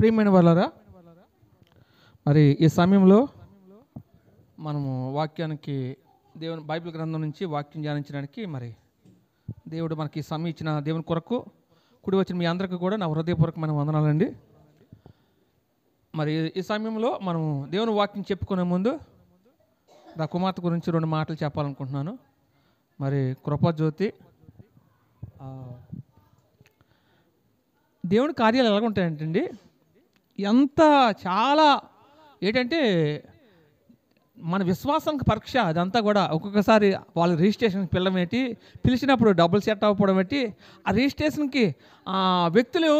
ప్రియమైన వాళ్ళారా, మరి ఈ సమయంలో మనము వాక్యానికి దేవుని బైబిల్ గ్రంథం నుంచి వాక్యం ధ్యానించడానికి మరి దేవుడు మనకి ఈ సమయం ఇచ్చిన దేవుని కొరకు కుడి వచ్చిన మీ అందరికీ కూడా నా హృదయపూర్వకమైన వందనాలండి. మరి ఈ సమయంలో మనము దేవుని వాక్యం చెప్పుకునే ముందు నా కుమార్తె గురించి 2 మాటలు చెప్పాలనుకుంటున్నాను. మరి కృపాజ్యోతి, దేవుని కార్యాలు ఎలాగుంటాయంటండి, చాలా ఏంటంటే మన విశ్వాసానికి పరీక్ష. అదంతా కూడా ఒక్కొక్కసారి వాళ్ళు రిజిస్ట్రేషన్కి పిలిచినప్పుడు డబ్బులు సెట్ అవ్వకపోవడం బట్టి ఆ రిజిస్ట్రేషన్కి వ్యక్తులు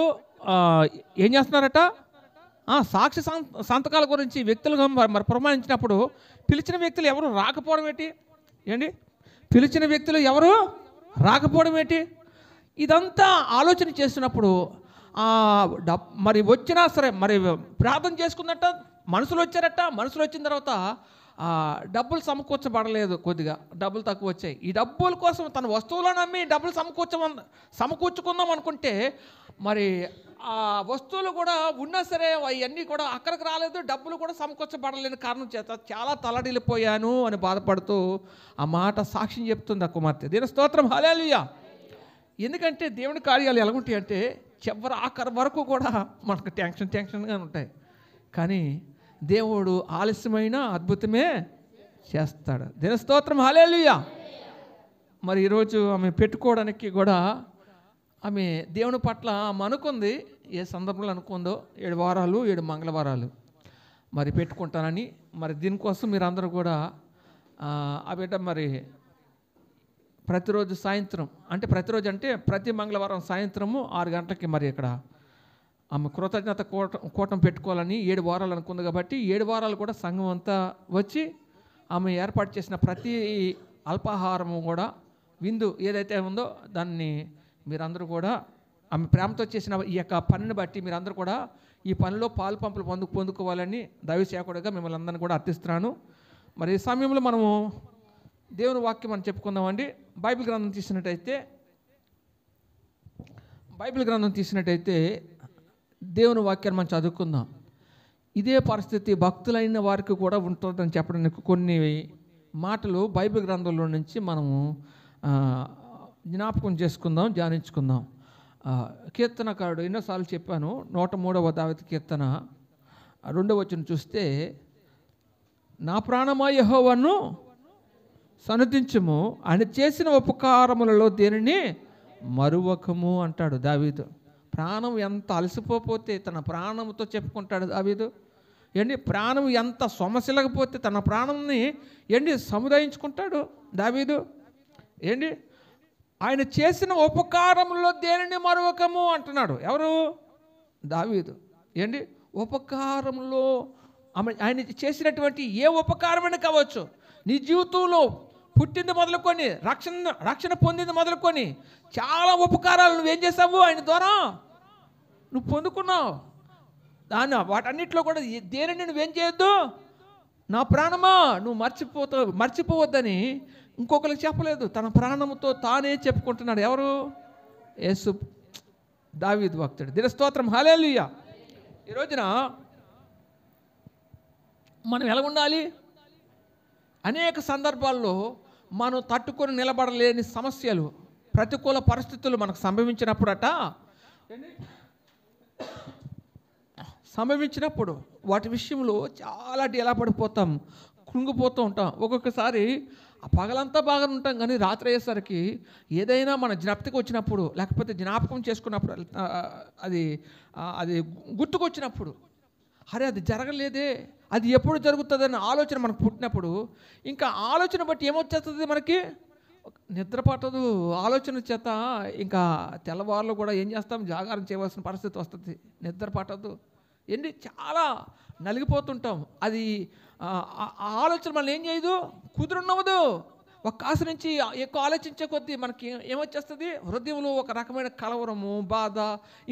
ఏం చేస్తున్నారట, సాక్షి సంతకాల గురించి వ్యక్తులుగా మరి ప్రమాణించినప్పుడు పిలిచిన వ్యక్తులు ఎవరు రాకపోవడం ఏంటి, పిలిచిన వ్యక్తులు ఎవరు రాకపోవడం ఇదంతా ఆలోచన చేస్తున్నప్పుడు మరి వచ్చినా సరే మరి ప్రార్థన చేసుకున్నట్ట మనుషులు వచ్చారట. మనుషులు వచ్చిన తర్వాత డబ్బులు సమకూర్చబడలేదు, కొద్దిగా డబ్బులు తక్కువ వచ్చాయి. ఈ డబ్బుల కోసం తన వస్తువులను అమ్మి డబ్బులు సమకూర్చుకుందాం అనుకుంటే మరి ఆ వస్తువులు కూడా ఉన్నా సరే అవన్నీ కూడా అక్కడికి రాలేదు, డబ్బులు కూడా సమకూర్చబడలేని కారణం చేత చాలా తలడిల్లిపోయాను అని బాధపడుతూ ఆ మాట సాక్ష్యం చెప్తుంది ఆ కుమార్తె. దీని స్తోత్రం, హల్లెలూయా. ఎందుకంటే దేవుని కార్యాలు ఎలాగుంటాయి అంటే చివరి ఆఖరి వరకు కూడా మనకు టెన్షన్గా ఉంటాయి, కానీ దేవుడు ఆలస్యమైన అద్భుతమే చేస్తాడు. దీని స్తోత్రం, హల్లెలూయా. మరి ఈరోజు ఆమె పెట్టుకోవడానికి కూడా ఆమె దేవుని పట్ల అనుకుంది, ఏ సందర్భంలో అనుకుందో 7 వారాలు 7 మంగళవారాలు మరి పెట్టుకుంటానని. మరి దీనికోసం మీరు అందరూ కూడా బిడ్డ మరి ప్రతిరోజు సాయంత్రం అంటే ప్రతి మంగళవారం సాయంత్రము 6 గంటలకి మరి ఇక్కడ ఆమె కృతజ్ఞత కూటం పెట్టుకోవాలని 7 వారాలు అనుకుంది. కాబట్టి 7 వారాలు కూడా సంఘం అంతా వచ్చి ఆమె ఏర్పాటు చేసిన ప్రతి అల్పాహారము కూడా విందు ఏదైతే ఉందో దాన్ని మీరందరూ కూడా ఆమె ప్రేమతో చేసిన ఈ యొక్క పనిని బట్టి మీరందరూ కూడా ఈ పనిలో పాలు పంపులు పొందుకోవాలని దైవసేవకుడిగా మిమ్మల్ని అందరినీ కూడా అర్థిస్తున్నాను. మరి ఈ సమయంలో మనము దేవుని వాక్యం మనం చెప్పుకుందామండి. బైబిల్ గ్రంథం తీసినట్టయితే దేవుని వాక్యాన్ని మనం చదువుకుందాం. ఇదే పరిస్థితి భక్తులైన వారికి కూడా ఉంటుందని చెప్పడానికి కొన్ని మాటలు బైబిల్ గ్రంథంలో నుంచి మనము జ్ఞాపకం చేసుకుందాం, ధ్యానించుకుందాం. కీర్తనకారుడు ఎన్నోసార్లు చెప్పాను, 103వ దావీదు కీర్తన 2వ వచనం చూస్తే, నా ప్రాణమా యెహోవాను సన్నుతించుము, ఆయన చేసిన ఉపకారములలో దేనిని మరువకము అంటాడు దావీదు. ప్రాణం ఎంత అలసిపోతే తన ప్రాణంతో చెప్పుకుంటాడు దావీదు. ప్రాణం ఎంత సొమసిలకపోతే తన ప్రాణంని సముదాయించుకుంటాడు దావీదు. ఆయన చేసిన ఉపకారములలో దేనిని మరువకము అంటున్నాడు. ఎవరు? దావీదు. ఉపకారంలో ఆయన చేసినటువంటి ఏ ఉపకారమైనా కావచ్చు, నీ జీవితంలో పుట్టింది మొదలుకొని రక్షణ పొందింది మొదలుకొని చాలా ఉపకారాలు నువ్వేం చేసావు, ఆయన ద్వారా నువ్వు పొందుకున్నావు. వాటన్నిటిలో కూడా దేనిని నువ్వేం చేయొద్దు, నా ప్రాణమా నువ్వు మర్చిపోవద్దని ఇంకొకరికి చెప్పలేదు, తన ప్రాణముతో తానే చెప్పుకుంటున్నాడు. ఎవరు? యేసు, దావీదు భక్తుడు. దీని స్తోత్రం, హల్లెలూయా. ఈ రోజున మనం ఎలా ఉండాలి? అనేక సందర్భాల్లో మనం తట్టుకొని నిలబడలేని సమస్యలు, ప్రతికూల పరిస్థితులు మనకు సంభవించినప్పుడు వాటి విషయంలో చాలా డీలా పడిపోతాం, కృంగిపోతూ ఉంటాం. ఒక్కొక్కసారి పగలంతా బాగా ఉంటాం, కానీ రాత్రి అయ్యేసరికి ఏదైనా మన జ్ఞప్తికి వచ్చినప్పుడు, లేకపోతే జ్ఞాపకం చేసుకున్నప్పుడు, అది గుర్తుకొచ్చినప్పుడు, అరే అది జరగలేదే, అది ఎప్పుడు జరుగుతుందని ఆలోచన మనకు పుట్టినప్పుడు, ఇంకా ఆలోచన బట్టి ఏమొచ్చేస్తుంది, మనకి నిద్ర పట్టదు. ఆలోచన చేత ఇంకా తెల్లవారులు కూడా ఏం చేస్తాం, జాగారం చేయవలసిన పరిస్థితి వస్తుంది, నిద్ర పట్టదు. చాలా నలిగిపోతుంటాం. అది ఆలోచన మనం ఏం చేయదు, కుదురున్నవదు. ఒక కాస నుంచి ఎక్కువ ఆలోచించే కొద్దీ మనకి ఏమొచ్చేస్తుంది, హృదయంలో ఒక రకమైన కలవరము, బాధ,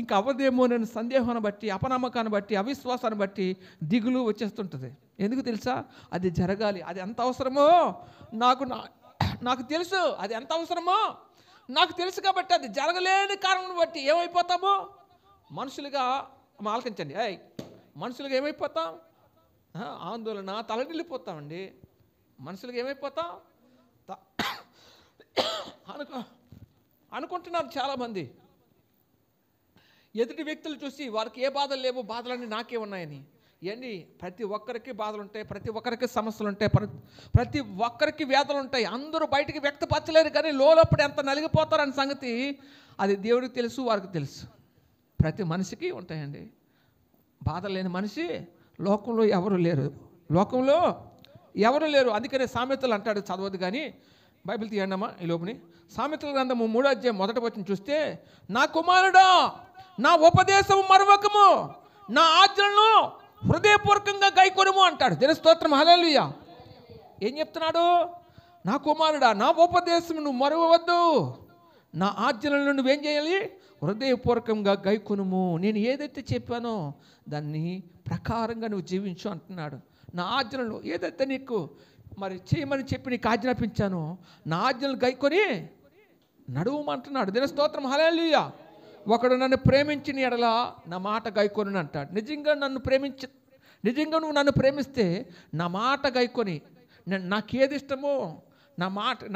ఇంకా అవ్వదేమోనని సందేహాన్ని బట్టి, అపనమ్మకాన్ని బట్టి, అవిశ్వాసాన్ని బట్టి దిగులు వచ్చేస్తుంటుంది. ఎందుకు తెలుసా? అది జరగాలి, అది ఎంత అవసరమో నాకు తెలుసు, అది ఎంత అవసరమో నాకు తెలుసు. కాబట్టి అది జరగలేని కారణం బట్టి ఏమైపోతామో, మనుషులుగా ఆలకించండి. మనుషులకు ఏమైపోతాం? ఆందోళన, తలడిల్లిపోతామండి. మనుషులకు ఏమైపోతాం? అనుకుంటున్నారు చాలామంది. ఎదుటి వ్యక్తులు చూసి వారికి ఏ బాధలు లేవు, బాధలన్నీ నాకే ఉన్నాయని. ఏంటి, ప్రతి ఒక్కరికి బాధలు ఉంటాయి, ప్రతి ఒక్కరికి సమస్యలు ఉంటాయి, ప్రతి ఒక్కరికి వేదనలు ఉంటాయి. అందరూ బయటికి వ్యక్తపరచలేరు, కానీ లోపల ఎంత నలిగిపోతారన్న సంగతి అది దేవుడికి తెలుసు, వారికి తెలుసు. ప్రతి మనిషికి ఉంటాయండి. బాధ లేని మనిషి లోకంలో ఎవరు లేరు, లోకంలో ఎవరు లేరు. అందుకనే సామెతలు అంటాడు, చదవద్దు కానీ బైబిల్ తీయండమ్మా ఈ లోపుని. సామెతల గ్రంథము 3వ అధ్యాయం 1వ వచనం చూస్తే, నా కుమారుడా నా ఉపదేశము మరవకము, నా ఆజ్ఞలను హృదయపూర్వకంగా గైకొనుము అంటాడు. దేవుని స్తోత్రం, హల్లెలూయా. ఏం చెప్తున్నాడు? నా కుమారుడా నా ఉపదేశం నువ్వు మరవవద్దు, నా ఆజ్ఞలను నువ్వేం చేయాలి? హృదయపూర్వకంగా గైకొనుము. నేను ఏదైతే చెప్పానో దాన్ని ప్రకారంగా నువ్వు జీవించు అంటున్నాడు. నా ఆజ్ఞలను ఏదైతే నీకు మరి చేయమని చెప్పి నీకు ఆజ్ఞాపించానో నా ఆజ్ఞలు గైకొని నడువమంటున్నాడు. దేవుని స్తోత్రం, హల్లెలూయా. ఒకడు నన్ను ప్రేమించిన ఎడల నా మాట గైకొని అంటాడు. నిజంగా నువ్వు నన్ను ప్రేమిస్తే నా మాట గైకొని, నాకేది ఇష్టమో,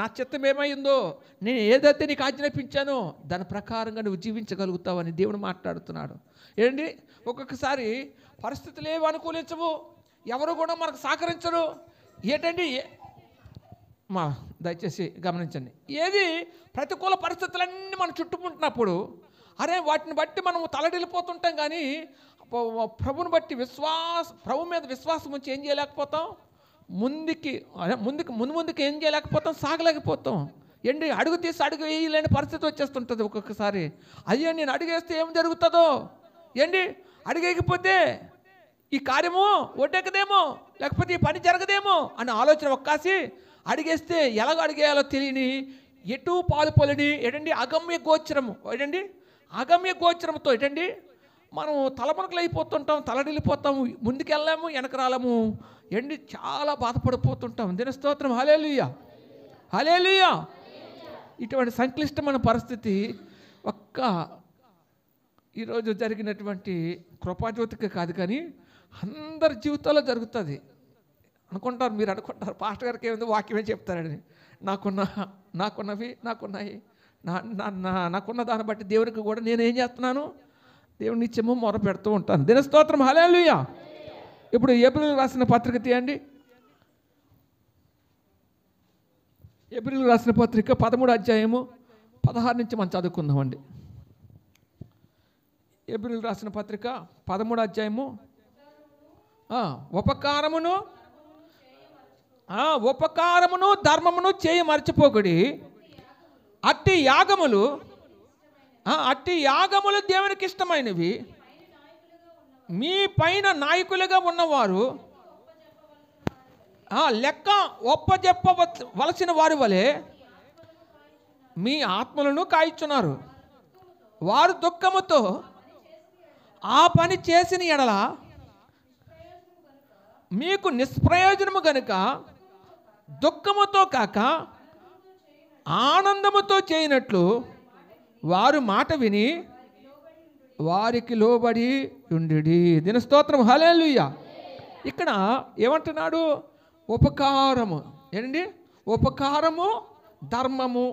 నా చిత్తం ఏమైందో, నేను ఏదైతే నీకు ఆజ్ఞాపించానో దాని ప్రకారంగా నువ్వు జీవించగలుగుతావని దేవుడు మాట్లాడుతున్నాడు. ఏంటి, ఒక్కొక్కసారి పరిస్థితులు ఏవి అనుకూలించవు, ఎవరు కూడా మనకు సహకరించరు. ఏంటండి, దయచేసి గమనించండి. ఏది ప్రతికూల పరిస్థితులన్నీ మనం చుట్టుకుంటున్నప్పుడు వాటిని బట్టి మనం తలడిల్లిపోతుంటాం, కానీ ప్రభుని బట్టి ప్రభు మీద విశ్వాసం ఉంచి ఏం చేయలేకపోతాం? ముందుకు ఏం చేయలేకపోతాం? సాగలేకపోతాం. ఏంటి, అడుగు తీసి అడుగు వేయలేని పరిస్థితి వచ్చేస్తుంటుంది ఒక్కొక్కసారి. అయ్యో నేను అడుగేస్తే ఏం జరుగుతుందో, ఏంటి అడిగేయకపోతే ఈ కార్యము ఒడ్డెక్కదేమో, లేకపోతే ఈ పని జరగదేమో అనే ఆలోచన ఒక్కాసి అడిగేస్తే ఎలాగో అడిగేయాలో తెలియని, ఎటు పాలుపోలేని ఏంటండి అగమ్య గోచరము, ఏంటండి అగమ్య గోచరంతో ఏంటండి మనం తలమునకలు అయిపోతుంటాం, తలడిల్లిపోతాము, ముందుకెళ్ళాము, వెనక రాలేము, ఏంటి చాలా బాధపడిపోతుంటాం. దేవుని స్తోత్రం, హల్లెలూయా, హల్లెలూయా. ఇటువంటి సంక్లిష్టమైన పరిస్థితి ఈరోజు జరిగినటువంటి కృపాజ్యోతికి కాదు, కానీ అందరి జీవితాల్లో జరుగుతుంది. మీరు అనుకుంటారు పాస్టర్ గారికి ఏముంది, వాక్యమే చెప్తారని. నాకున్నవి నాకున్నాయి, నాకున్న దాన్ని బట్టి దేవునికి కూడా నేను ఏం చేస్తున్నాను? దేవుని నిత్యము మొర పెడుతూ ఉంటాను. దేవుని స్తోత్రం, హల్లెలూయా. ఇప్పుడు ఏప్రిల్ రాసిన పత్రిక తీయండి. ఏప్రిల్ రాసిన పత్రిక 13వ అధ్యాయము 16 నుంచి మనం చదువుకుందామండి. ఏప్రిల్ రాసిన పత్రిక 13వ అధ్యాయము, ఉపకారమును ధర్మమును చేయ మర్చిపోకుడి. అట్టి యాగములు దేవునికి ఇష్టమైనవి. మీ పైన నాయకులుగా ఉన్నవారు లెక్క ఒప్పజెప్పవలసిన వారి వలె మీ ఆత్మలను కాయిచున్నారు. వారు దుఃఖముతో ఆ పని చేసిన ఎడల మీకు నిష్ప్రయోజనము గనుక దుఃఖముతో కాక ఆనందముతో చేయనట్లు వారు మాట విని వారికి లోబడి ఉండిడి. దీని స్తోత్రం, హల్లెలూయా. ఇక్కడ ఏమంటున్నాడు? ఉపకారము, ఏంటండి ఉపకారము ధర్మము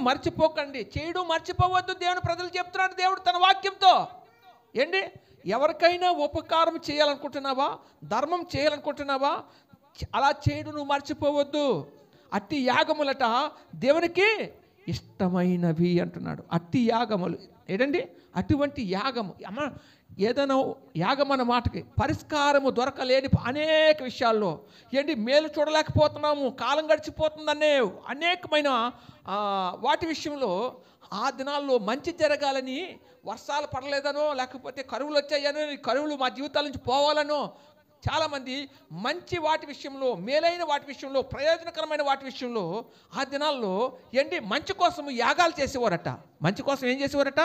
మర్చిపోకండి. చేయడం మర్చిపోవద్దు. దేవుని ప్రజలు చెప్తున్నాడు దేవుడు తన వాక్యంతో. ఏంటి, ఎవరికైనా ఉపకారం చేయాలనుకుంటున్నావా, ధర్మం చేయాలనుకుంటున్నావా, అలా చేయడం నువ్వు మర్చిపోవద్దు. అట్టి యాగములట దేవునికి ఇష్టమైనవి అంటున్నాడు. అట్టి యాగములు ఏంటండి, అటువంటి యాగము. ఏదైనా యాగం అన్న మాటకి పరిష్కారము దొరకలేని అనేక విషయాల్లో ఏంటి మేలు చూడలేకపోతున్నాము, కాలం గడిచిపోతుందనే అనేకమైన వాటి విషయంలో ఆ దినాల్లో మంచి జరగాలని, వర్షాలు పడలేదనో, లేకపోతే కరువులు వచ్చాయనో, కరువులు మా జీవితాల నుంచి పోవాలనో చాలామంది మంచి వాటి విషయంలో, మేలైన వాటి విషయంలో, ప్రయోజనకరమైన వాటి విషయంలో ఆ దినాల్లో ఏంటి మంచి కోసం యాగాలు చేసేవారట. మంచి కోసం ఏం చేసేవారట?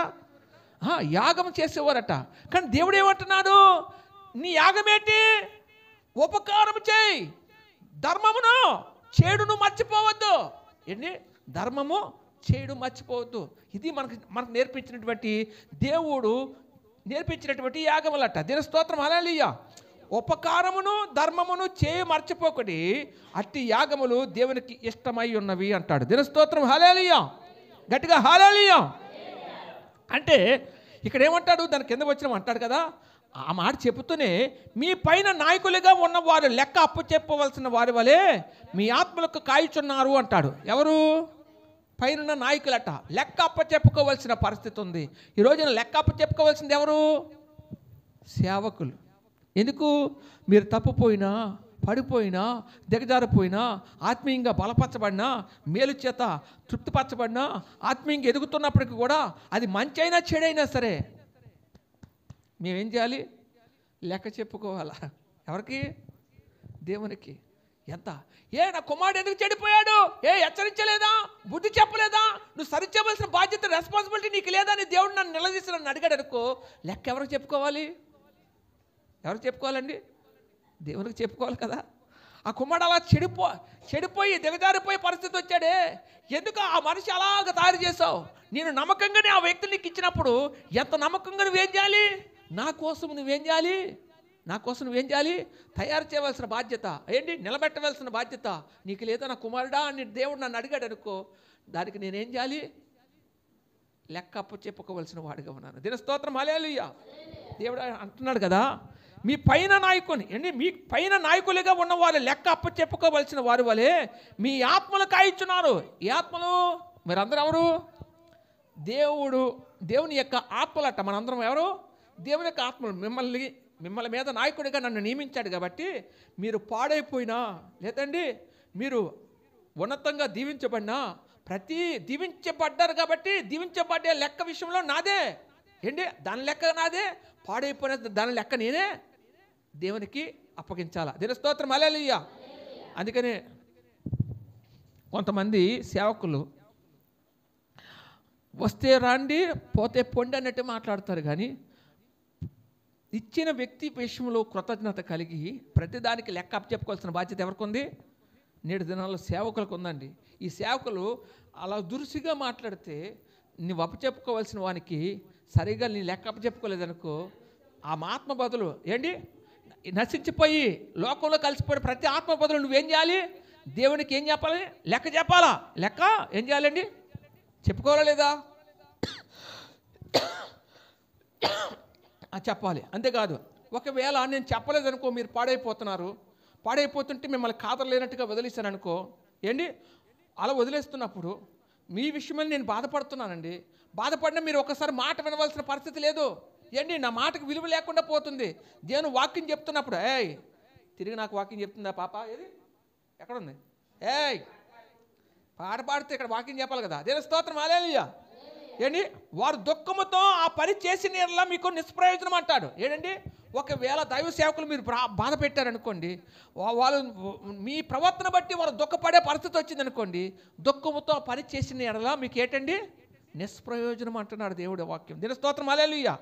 యాగం చేసేవారట. కానీ దేవుడు ఏమంటున్నాడు? నీ యాగమేంటి? ఉపకారం చేయి, ధర్మమును చేడును మర్చిపోవద్దు. ఏంటి, ధర్మము చేయడం మర్చిపోవద్దు. ఇది మనకు నేర్పించినటువంటి దేవుడు నేర్పించినటువంటి యాగములట. దీని స్తోత్రం హల్లెలూయా. ఉపకారమును ధర్మమును చేయ మర్చిపోకడి, అట్టి యాగములు దేవునికి ఇష్టమై ఉన్నవి అంటాడు. దీని స్తోత్రం హల్లెలూయా. గట్టిగా హల్లెలూయా. అంటే ఇక్కడ ఏమంటాడు, దాని కింద వచ్చిన అంటాడు కదా, ఆ మాట చెబుతూనే మీ పైన నాయకులుగా ఉన్నవారు లెక్క అప్పు చెప్పవలసిన వారి వలె మీ ఆత్మలకు కాయుచున్నారు అంటాడు. ఎవరు? పైన నాయకులట. లెక్క అప్ప చెప్పుకోవాల్సిన పరిస్థితి ఉంది. ఈ రోజున లెక్క అప్ప చెప్పుకోవాల్సింది ఎవరు? సేవకులు. ఎందుకు? మీరు తప్పుపోయినా, పడిపోయినా, దిగజారిపోయినా, ఆత్మీయంగా బలపరచబడినా, మేలు చేత తృప్తిపరచబడినా, ఆత్మీయంగా ఎదుగుతున్నప్పటికీ కూడా అది మంచి అయినా చెడైనా సరే మేమేం చేయాలి? లెక్క చెప్పుకోవాలా. ఎవరికి? దేవునికి. ఎంత నా కుమారుడు ఎందుకు చెడిపోయాడు? హెచ్చరించలేదా? బుద్ధి చెప్పలేదా? నువ్వు సరిచేయవలసిన బాధ్యత, రెస్పాన్సిబిలిటీ నీకు లేదా అని దేవుడు నన్ను నిలదీసి నన్ను అడిగాడు అనుకో, లెక్క ఎవరికి చెప్పుకోవాలి? ఎవరికి చెప్పుకోవాలండి? దేవునికి చెప్పుకోవాలి కదా. ఆ కుమారుడు అలా చెడిపోయి దిగజారిపోయే పరిస్థితి వచ్చాడే, ఎందుకు ఆ మనిషి అలాగ తయారు చేసావు? నేను నమ్మకంగానే ఆ వ్యక్తిని నీకు ఇచ్చినప్పుడు ఎంత నమ్మకంగా నువ్వేం చేయాలి? నా కోసం నువ్వేం చేయాలి? తయారు చేయవలసిన బాధ్యత ఏంటి? నిలబెట్టవలసిన బాధ్యత నీకు లేదా నా కుమారుడా అని దేవుడు నన్ను అడిగాడు అనుకో, దానికి నేనేం చేయాలి? లెక్క అప్పు చెప్పుకోవలసిన వాడిగా ఉన్నాను. దీని స్తోత్రం హల్లెలూయా. దేవుడు అంటున్నాడు కదా, మీ పైన నాయకులుగా ఉన్నవారు లెక్క అప్ప చెప్పుకోవలసిన వారి వలె మీ ఆత్మలు కాయిచున్నారు. ఈ ఆత్మలు మీరందరూ ఎవరు? దేవుని యొక్క ఆత్మలట. మనందరం ఎవరు? దేవుని యొక్క ఆత్మలు. మిమ్మల్ని మీద నాయకుడిగా నన్ను నియమించాడు కాబట్టి మీరు పాడైపోయినా, లేదండి మీరు ఉన్నతంగా దీవించబడ్డారు కాబట్టి దీవించబడ్డే లెక్క విషయంలో నాదే ఏంటి, దాని లెక్క నాదే. పాడైపోయిన దాని లెక్క నేనే దేవునికి అప్పగించాలా. దీని స్తోత్రం హల్లెలూయా. అందుకనే కొంతమంది సేవకులు వస్తే రండి, పోతే పొండి అన్నట్టు మాట్లాడతారు. కానీ ఇచ్చిన వ్యక్తి విషయంలో కృతజ్ఞత కలిగి ప్రతిదానికి లెక్క చెప్పుకోవాల్సిన బాధ్యత ఎవరికి ఉంది? నేటి దినాల్లో సేవకులకు ఉందండి. ఈ సేవకులు అలా దురుసుగా మాట్లాడితే నువ్వు అప్పచెప్పుకోవాల్సిన వానికి సరిగా నీ లెక్క అప్పచెప్పుకోలేదనుకో, ఆ ఆత్మ బదులు ఏంటి నశించిపోయి లోకంలో కలిసిపోయి ప్రతి ఆత్మ బదులు నువ్వేం చేయాలి? దేవునికి ఏం చెప్పాలి? లెక్క చెప్పాలా. లెక్క ఏం చేయాలండి? చెప్పుకోవాలా లేదా? చెప్పాలి. అంతేకాదు, ఒకవేళ నేను చెప్పలేదనుకో, మీరు పాడైపోతుంటే మిమ్మల్ని కాదరలేనట్టుగా వదిలేశాను అనుకో, ఏంటి అలా వదిలేస్తున్నప్పుడు మీ విషయమని నేను బాధపడుతున్నానండి. బాధపడినా మీరు ఒకసారి మాట వినవలసిన పరిస్థితి లేదు. ఏంటి నా మాటకు విలువ లేకుండా పోతుంది. దేవుని వాక్యం చెప్తున్నప్పుడు తిరిగి నాకు వాక్యం చెప్తుందా పాప? ఏది ఎక్కడుంది? పాడితే ఇక్కడ వాక్యం చెప్పాలి కదా. దేవుని స్తోత్రం హల్లెలూయా. ఏంటి వారు దుఃఖముతో ఆ పని చేసిన యెడల మీకు నిష్ప్రయోజనం అంటాడు. ఏంటండి, ఒకవేళ దైవ సేవకులు మీరు బాధ పెట్టారనుకోండి, వాళ్ళు మీ ప్రవర్తన బట్టి వారు దుఃఖపడే పరిస్థితి వచ్చిందనుకోండి, దుఃఖముతో ఆ పని చేసిన యెడల మీకు ఏంటండి? నిష్ప్రయోజనం అంటున్నాడు దేవుడి వాక్యం. దీని స్తోత్రం హల్లెలూయా.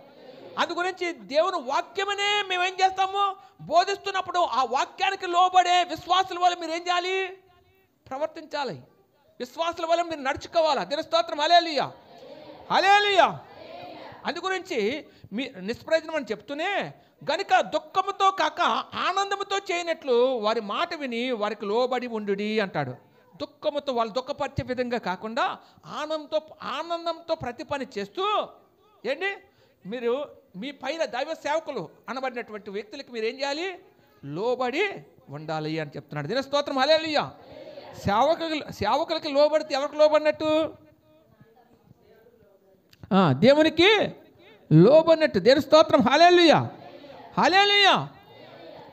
అందుగురించి దేవుని వాక్యమనే మేమేం చేస్తాము? బోధిస్తున్నప్పుడు ఆ వాక్యానికి లోబడే విశ్వాసుల వల్ల మీరు ఏం చేయాలి? ప్రవర్తించాలి. విశ్వాసుల వల్ల మీరు నడుచుకోవాలా. దీని స్తోత్రం హల్లెలూయా. హల్లెలూయా. అందుగురించి మీ నిష్ప్రయోజనం అని చెప్తూనే గనుక దుఃఖముతో కాక ఆనందముతో చేయనట్లు వారి మాట విని వారికి లోబడి ఉండుడి అంటాడు. దుఃఖముతో వాళ్ళు దుఃఖపరిచే విధంగా కాకుండా ఆనందంతో ప్రతి పని చేస్తూ ఏంటి మీరు మీ పైన దైవ సేవకులు అనబడినటువంటి వ్యక్తులకి మీరు ఏం చేయాలి? లోబడి ఉండాలి అని చెప్తున్నాడు. దీని స్తోత్రం హల్లెలూయా. సేవకులకి లోబడితే ఎవరికి లోబడినట్టు? దేవునికి లోబడినట్టు. దేవుని స్తోత్రం హల్లెలూయా. హల్లెలూయా.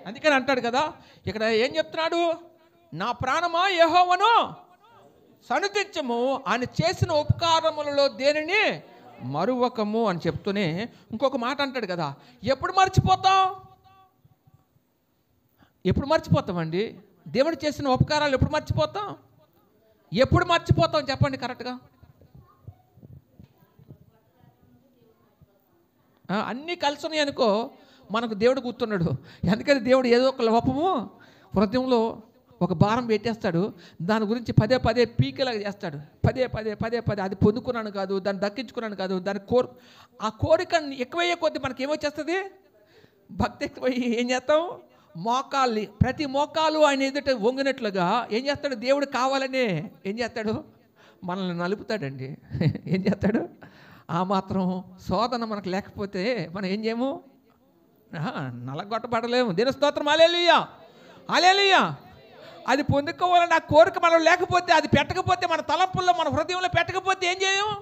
అందుకని అంటాడు కదా, ఇక్కడ ఏం చెప్తున్నాడు? నా ప్రాణమా యెహోవాను సన్నుతించుము, ఆయన చేసిన ఉపకారములలో దేనిని మరువకము అని చెప్తూనే ఇంకొక మాట అంటాడు కదా, ఎప్పుడు మర్చిపోతామండి? దేవుడు చేసిన ఉపకారాలు ఎప్పుడు మర్చిపోతాం చెప్పండి కరెక్ట్గా. అన్నీ కలిసి ఉన్నాయి అనుకో, మనకు దేవుడు గుర్తున్నాడు. ఎందుకని దేవుడు ఏదో ఒక లోపము హృదయంలో ఒక భారం పెట్టేస్తాడు, దాని గురించి పదే పదే పీకేలాగా చేస్తాడు, పదే పదే పదే పదే. అది పొందుకున్నాను కాదు, దాన్ని దక్కించుకున్నాను కాదు, దాని ఆ కోరిక ఎక్కువయ్యే కొద్దీ మనకి ఏమొచ్చేస్తుంది? భక్తి ఎక్కువయ్యి ఏం చేస్తాం? మోకాల్ని, ప్రతి మోకాలు ఆయన ఎదుట వంగినట్లుగా ఏం చేస్తాడు? దేవుడు కావాలనే ఏం చేస్తాడు? మనల్ని నలుపుతాడండి. ఏం చేస్తాడు? ఆ మాత్రం శోధన మనకు లేకపోతే మనం ఏం చేయము? నలగొట్టబడలేము. దేవుని స్తోత్రం. హల్లెలూయా, హల్లెలూయా. అది పొందుకోవాలని ఆ కోరిక మనం లేకపోతే, అది పెట్టకపోతే, మన తలంపుల్లో మన హృదయంలో పెట్టకపోతే ఏం చేయము?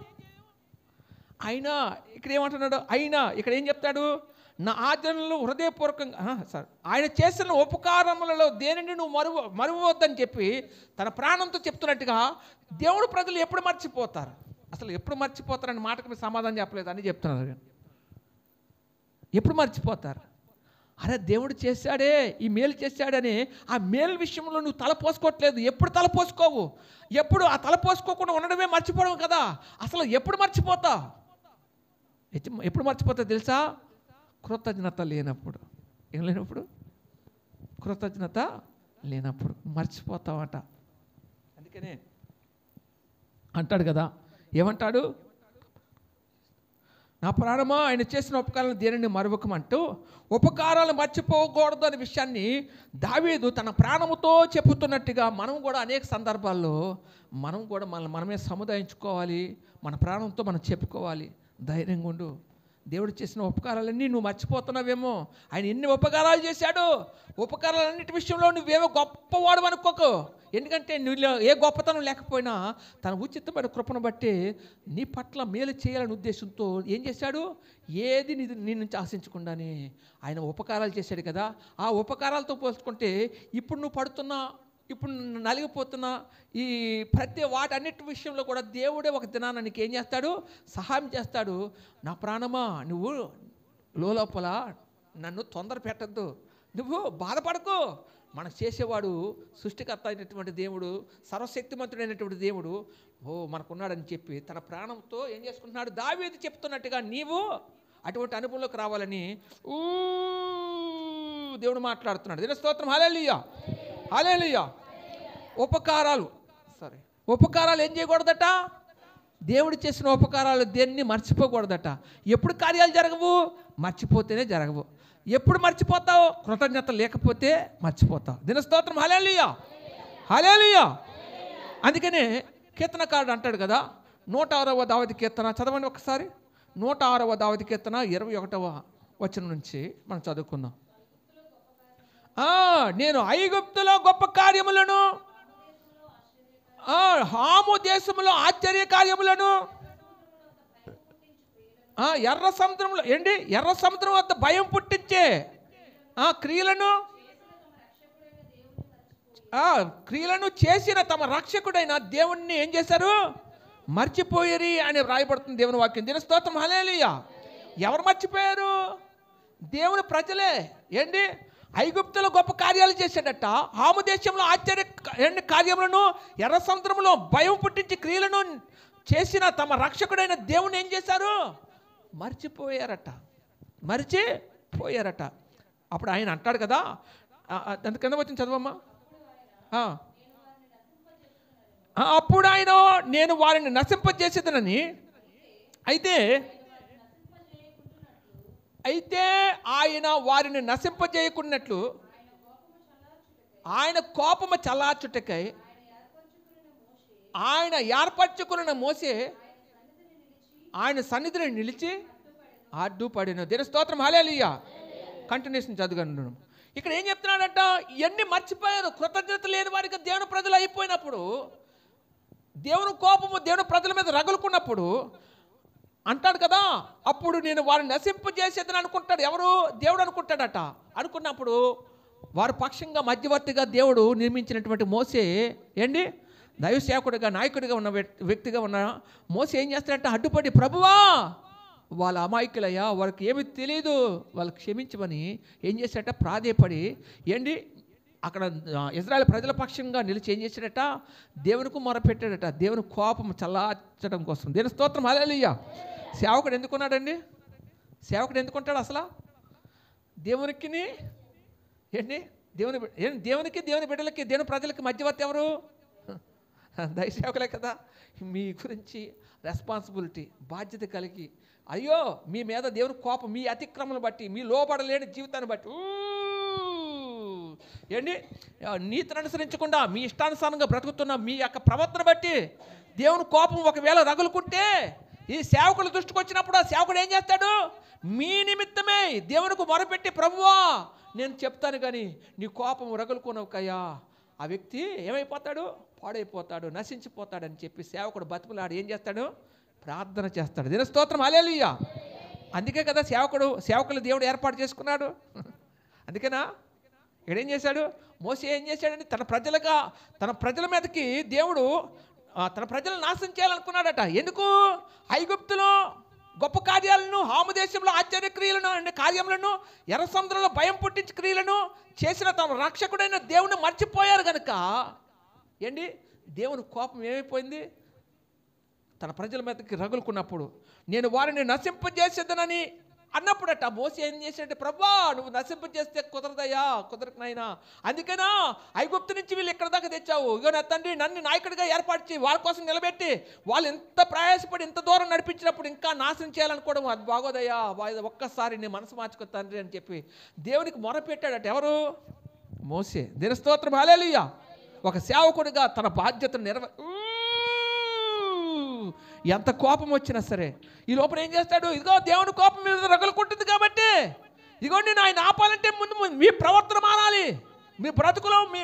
అయినా ఇక్కడ ఏమంటున్నాడు? అయినా ఇక్కడ ఏం చెప్తాడు? నా ఆచరణలు హృదయపూర్వకంగా ఆయన చేసిన ఉపకారములలో దేనిని నువ్వు మరువవద్దని చెప్పి తన ప్రాణంతో చెప్తున్నట్టుగా దేవుడు ప్రజలు ఎప్పుడు మర్చిపోతారు? అసలు ఎప్పుడు మర్చిపోతారని మాటకు మీరు సమాధానం చెప్పలేదు అని చెప్తున్నారు. ఎప్పుడు మర్చిపోతారు? అరే దేవుడు చేశాడే, ఈ మేలు చేశాడని ఆ మేలు విషయంలో నువ్వు తలపోసుకోవట్లేదు. ఎప్పుడు తలపోసుకోవు? ఎప్పుడు ఆ తలపోసుకోకుండా ఉండడమే మర్చిపోవడం కదా. అసలు ఎప్పుడు మర్చిపోతా? ఎప్పుడు మర్చిపోతా తెలుసా? కృతజ్ఞత లేనప్పుడు. ఏం లేనప్పుడు? కృతజ్ఞత లేనప్పుడు మర్చిపోతావట. అందుకనే అంటాడు కదా, ఏమంటాడు? నా ప్రాణమా ఆయన చేసిన ఉపకారాలను దేనిని మరువకమంటూ ఉపకారాలు మర్చిపోకూడదు అనే విషయాన్ని దావీదు తన ప్రాణముతో చెప్పుతున్నట్టుగా మనం కూడా అనేక సందర్భాల్లో మనం కూడా మనమే సముదాయించుకోవాలి. మన ప్రాణంతో మనం చెప్పుకోవాలి. ధైర్యంగా ఉండు. దేవుడు చేసిన ఉపకారాలన్నీ నువ్వు మర్చిపోతున్నావేమో. ఆయన ఎన్ని ఉపకారాలు చేశాడు. ఉపకారాలన్నిటి విషయంలో నువ్వేమో గొప్పవాడు అనుకోకు. ఎందుకంటే నువ్వు ఏ గొప్పతనం లేకపోయినా తన ఉచితమైన కృపను బట్టి నీ పట్ల మేలు చేయాలనే ఉద్దేశంతో ఏం చేశాడు? ఏది నీ నుంచి ఆశించకుండానే ఆయన ఉపకారాలు చేశాడు కదా. ఆ ఉపకారాలతో పోల్చుకుంటే ఇప్పుడు నువ్వు పడుతున్నా, ఇప్పుడు నలిగిపోతున్నా ఈ ప్రతి వాటన్నిటి విషయంలో కూడా దేవుడే ఒక దినాన నీకు ఏం చేస్తాడు? సహాయం చేస్తాడు. నా ప్రాణమా నువ్వు లోపల నన్ను తొందర పెట్టద్దు, నువ్వు బాధపడకు. మనం చేసేవాడు సృష్టికర్త అయినటువంటి దేవుడు, సర్వశక్తిమంతుడైనటువంటి దేవుడు మనకున్నాడని చెప్పి తన ప్రాణంతో ఏం చేసుకుంటున్నాడు? దావీదు చెప్తున్నట్టుగా నీవు అటువంటి అనుభవంలోకి రావాలని దేవుడు మాట్లాడుతున్నాడు. దేవుని స్తోత్రం. హల్లెలూయా, హల్లెలూయా. ఉపకారాలు ఏం చేయకూడదట? దేవుడు చేసిన ఉపకారాలు దేన్ని మర్చిపోకూడదట. ఎప్పుడు కార్యాలు జరగవు? మర్చిపోతేనే జరగవు. ఎప్పుడు మర్చిపోతావు? కృతజ్ఞత లేకపోతే మర్చిపోతావు. దేవుని స్తోత్రం. హల్లెలూయా, హల్లెలూయా. అందుకనే కీర్తనకారుడు అంటాడు కదా, 106వ దావీదు కీర్తన చదవండి ఒకసారి. 106వ దావీదు కీర్తన 21వ వచనం నుంచి మనం చదువుకుందాం. నేను ఐగుప్తులో గొప్ప కార్యములను, హాము దేశంలో ఆశ్చర్య కార్యములను, ఎర్ర సముద్రంలో ఎర్ర సముద్రం వద్ద భయం పుట్టించే క్రియలను చేసిన తమ రక్షకుడైన దేవుణ్ణి ఏం చేశారు? మర్చిపోయారు అని రాయబడుతుంది దేవుని వాక్యం. దేవుని స్తోత్రం. హల్లెలూయా. ఎవరు మర్చిపోయారు? దేవుని ప్రజలే. ఐగుప్తులో గొప్ప కార్యాలు చేశాడట. హాము దేశంలో ఆశ్చర్య కార్యములను, ఎర్ర సముద్రంలో భయం పుట్టించి క్రియలను చేసిన తమ రక్షకుడైన దేవుని ఏం చేశారు? మర్చిపోయారట. అప్పుడు ఆయన అంటాడు కదా, అంత కింద వచ్చిన చదవమ్మా. అప్పుడు ఆయన నేను వారిని నశింపజేసేదనని, అయితే ఆయన వారిని నశింపజేయకున్నట్లు ఆయన కోపము చల్లార్చుటకై ఆయన ఏర్పరచుకున్న మోసే ఆయన సన్నిధిని నిలిచి అడ్డుపడిన. దేవుని స్తోత్రం. హల్లెలూయా. కంటిన్యూషన్ చదువుకుంటున్నాం. ఇక్కడ ఏం చెప్తున్నాడంట? ఇవన్నీ మర్చిపోయారు. కృతజ్ఞత లేని వారికి దేవుని ప్రజలు అయిపోయినప్పుడు, దేవుని కోపము దేవుని ప్రజల మీద రగులుకున్నప్పుడు అంటాడు కదా, అప్పుడు నేను వారిని నశింపజేసేదని అనుకుంటాడు. ఎవరు? దేవుడు అనుకుంటాడట. అనుకున్నప్పుడు వారి పక్షంగా మధ్యవర్తిగా దేవుడు నిర్మించినటువంటి మోసే దైవ సేవకుడిగా నాయకుడిగా ఉన్న వ్యక్తిగా ఉన్న మోసే ఏం చేస్తాడంటే అడ్డుపడి, ప్రభువా వాళ్ళ అమాయకులయ్యా, వాళ్ళకి ఏమి తెలియదు, వాళ్ళకి క్షమించమని ఏం చేశాడట? ప్రాధేయపడి అక్కడ ఇజ్రాయెల్ ప్రజల పక్షంగా నిలిచి ఏం చేశాడట? దేవునికి మొరపెట్టాడట. దేవుని కోపం చల్లార్చడం కోసం. దేవుని స్తోత్రం. హల్లెలూయా. సేవకుడు ఎందుకున్నాడండి? సేవకుడు ఎందుకుంటాడు అసలు? దేవునికి దేవునికి దేవుని బిడ్డలకి దేవుని ప్రజలకి మధ్యవర్తి ఎవరు? దైవసేవకులే కదా. మీ గురించి రెస్పాన్సిబిలిటీ, బాధ్యత కలిగి, అయ్యో మీ మీద దేవుని కోపం, మీ అతిక్రమను బట్టి, మీ లోబడలేని జీవితాన్ని బట్టి, ఏంటి నీతిని అనుసరించకుండా మీ ఇష్టానుసారంగా బ్రతుకుతున్న మీ యొక్క ప్రవర్తన బట్టి దేవుని కోపం ఒకవేళ రగులుకుంటే, ఈ సేవకుల దృష్టికి వచ్చినప్పుడు ఆ సేవకుడు ఏం చేస్తాడు? మీ నిమిత్తమే దేవునికి మొరపెట్టి, ప్రభువా నేను చెప్తాను కానీ నీ కోపం రగులుకున్నావుకయ్యా, ఆ వ్యక్తి ఏమైపోతాడు? పాడైపోతాడు, నశించిపోతాడని చెప్పి సేవకుడు బతుకులాడు ఏం చేస్తాడు? ప్రార్థన చేస్తాడు. దీని స్తోత్రం, హల్లెలూయా. అందుకే కదా సేవకులు దేవుడు ఏర్పాటు చేసుకున్నాడు. అందుకేనా ఇక్కడేం చేశాడు? మోసే ఏం చేశాడని తన ప్రజల మీదకి దేవుడు తన ప్రజలను నాశనం చేయాలనుకున్నాడట. ఎందుకు? ఐగుప్తులో గొప్ప కార్యాలను, హాము దేశంలో ఆశ్చర్య క్రియలను, కార్యములను, ఎర్ర సముద్రంలో భయం పుట్టించే క్రియలను చేసిన తమ రక్షకుడైన దేవుని మర్చిపోయారు కనుక ఏంటి దేవుని కోపం ఏమైపోయింది? తన ప్రజల మీదకి రగులుకున్నప్పుడు నేను వారిని నశింపజేసేదనని అన్నప్పుడట మోసే ఏం చేశాడంటే, ప్రభువా నువ్వు నశింపజేస్తే కుదరదయ్యా, కుదరకనైనా, అందుకేనా ఐగుప్తు నుంచి వీళ్ళు ఇక్కడ దాకా తెచ్చావు. ఇగో నా తండ్రి నన్ను నాయకుడిగా ఏర్పాటు చేయి, వాళ్ళ కోసం నిలబెట్టి వాళ్ళు ఎంత ప్రయాసపడి ఇంత దూరం నడిపించినప్పుడు ఇంకా నాశనం చేయాలనుకోవడం అది బాగోదయ్యా, ఒక్కసారి నీ మనసు మార్చుకో తండ్రి అని చెప్పి దేవునికి మొరపెట్టాడట. ఎవరు? మోసే. దీని స్తోత్రం, హల్లెలూయా. ఒక సేవకుడిగా తన బాధ్యతను ఎంత కోపం వచ్చినా సరే ఈ లోపల ఏం చేస్తాడు? ఇదిగో దేవుని కోపం మీద రగులుకుంటుంది కాబట్టి ఇదిగోండి నేను ఆయన ఆపాలంటే ముందు మీ ప్రవర్తన మారాలి, మీ బ్రతుకులో మీ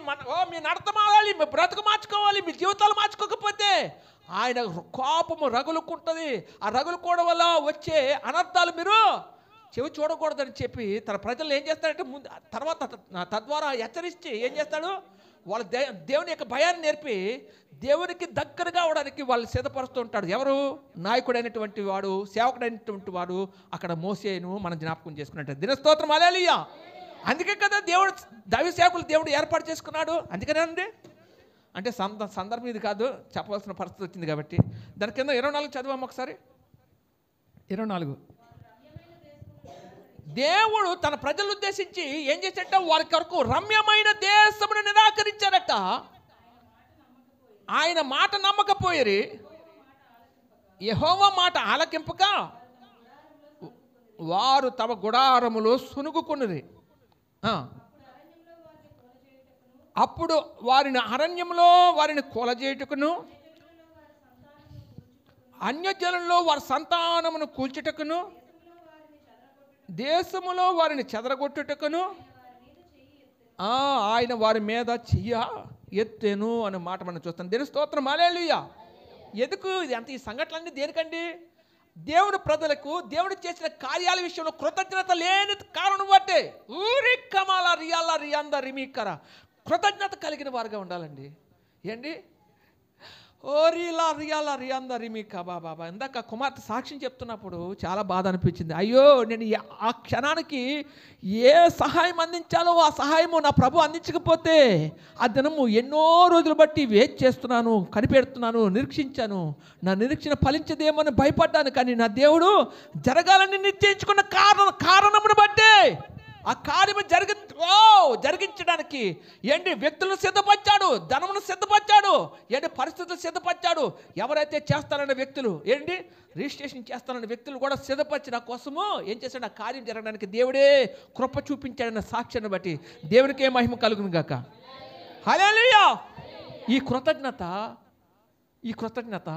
నడత మారాలి, మీ బ్రతుకు మార్చుకోవాలి. మీ జీవితాలు మార్చుకోకపోతే ఆయన కోపము రగులుకుంటుంది. ఆ రగులుకోవడం వల్ల వచ్చే అనర్థాలు మీరు చెవి చూడకూడదని చెప్పి తన ప్రజలు ఏం చేస్తాడంటే ముందు తర్వాత తద్వారా హెచ్చరించి ఏం చేస్తాడు? వాళ్ళ దేవుని యొక్క భయాన్ని నేర్పి దేవునికి దగ్గరగా అవడానికి వాళ్ళు సిద్ధపరుస్తూ ఉంటాడు. ఎవరు? నాయకుడైనటువంటి వాడు, సేవకుడైనటువంటి వాడు అక్కడ మోసేను మనం జ్ఞాపకం చేసుకున్నట్టు. దినస్తోత్రం, హల్లెలూయా. అందుకే కదా దేవుడు దైవ సేవకులు దేవుడు ఏర్పాటు చేసుకున్నాడు. అందుకనేనండి, అంటే సందర్భం ఇది కాదు, చెప్పవలసిన పరిస్థితి వచ్చింది కాబట్టి. దాని కింద 24 చదివాము ఒకసారి. 24 దేవుడు తన ప్రజలను ఉద్దేశించి ఏం చేశాడట? వారి కొరకు రమ్యమైన దేశమును నిరాకరించారట. ఆయన మాట నమ్మకపోయిరి, యెహోవా మాట ఆలకింపక వారు తమ గుడారములో సునుగుకొనిరి. అప్పుడు వారిని అరణ్యంలో వారిని కొలజేయుటకును, అన్యజనుల్లో వారి సంతానమును కూల్చుటకును, దేశములో వారిని చెదరగొట్టుటకును ఆయన వారి మీద చెయ్య ఎత్తెను అనే మాట మనం చూస్తాం. దేవుని స్తోత్రం, హల్లెలూయా. ఎందుకు ఈ సంఘటనలన్నీ దేనికండి? దేవుని ప్రజలకు దేవుడు చేసిన కార్యాల విషయంలో కృతజ్ఞత లేని కారణం బట్టే ఊరి కమాల రియాల రియాంద రిమీకర కృతజ్ఞత కలిగిన వారుగా ఉండాలండి. ఏంటి? ఓరిలా రియాల రియాంద రిమీకా బాబా. ఇందాక కుమార్తె సాక్ష్యం చెప్తున్నప్పుడు చాలా బాధ అనిపించింది. అయ్యో నేను ఆ క్షణానికి ఏ సహాయం అందించాలో ఆ సహాయము నా ప్రభు అందించకపోతే ఆ దినము ఎన్నో రోజులు బట్టి వెయిట్ చేస్తున్నాను, కనిపెడుతున్నాను, నిరీక్షించాను. నా నిరీక్షణ ఫలించదేమని భయపడ్డాను. కానీ నా దేవుడు జరగాలని నిశ్చయించుకున్న కారణమును బట్టే ఆ కార్యము జరిగించడానికి ఏంటి వ్యక్తులను సిద్ధపరిచాడు, ధనమును సిద్ధపరిచాడు, ఏంటి పరిస్థితులు సిద్ధపరిచాడు. ఎవరైతే చేస్తారనే వ్యక్తులు ఏంటి రిజిస్ట్రేషన్ చేస్తారనే వ్యక్తులు కూడా సిద్ధపరిచిన కోసము ఏం చేశాడు? ఆ కార్యం జరగడానికి దేవుడే కృప చూపించాడన్న సాక్ష్యాన్ని బట్టి దేవునికే మహిమ కలుగును గాక. హల్లెలూయా. ఈ కృతజ్ఞత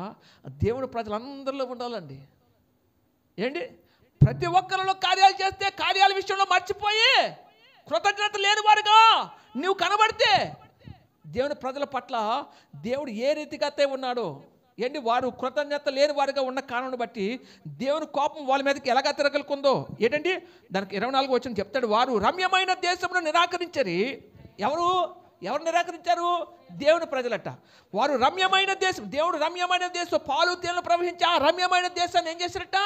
దేవుని ప్రజలందరిలో ఉండాలండి. ఏంటి? ప్రతి ఒక్కరిలో కార్యాలు చేస్తే కార్యాల విషయంలో మర్చిపోయి కృతజ్ఞత లేని వారుగా నువ్వు కనబడితే దేవుని ప్రజల పట్ల దేవుడు ఏ రీతిగా అయితే ఉన్నాడో ఏంటి వారు కృతజ్ఞత లేని వారుగా ఉన్న కారణం బట్టి దేవుని కోపం వాళ్ళ మీదకి ఎలాగా తిరగలుకుందో ఏంటండి దానికి 24 వచనం చెప్తాడు. వారు రమ్యమైన దేశమును నిరాకరించరి. ఎవరు నిరాకరించారు? దేవుని ప్రజలట. వారు రమ్యమైన దేశం, దేవుడు రమ్యమైన దేశం పాలు తేనెలు ప్రవహించి ఆ రమ్యమైన దేశాన్ని ఏం చేశారట?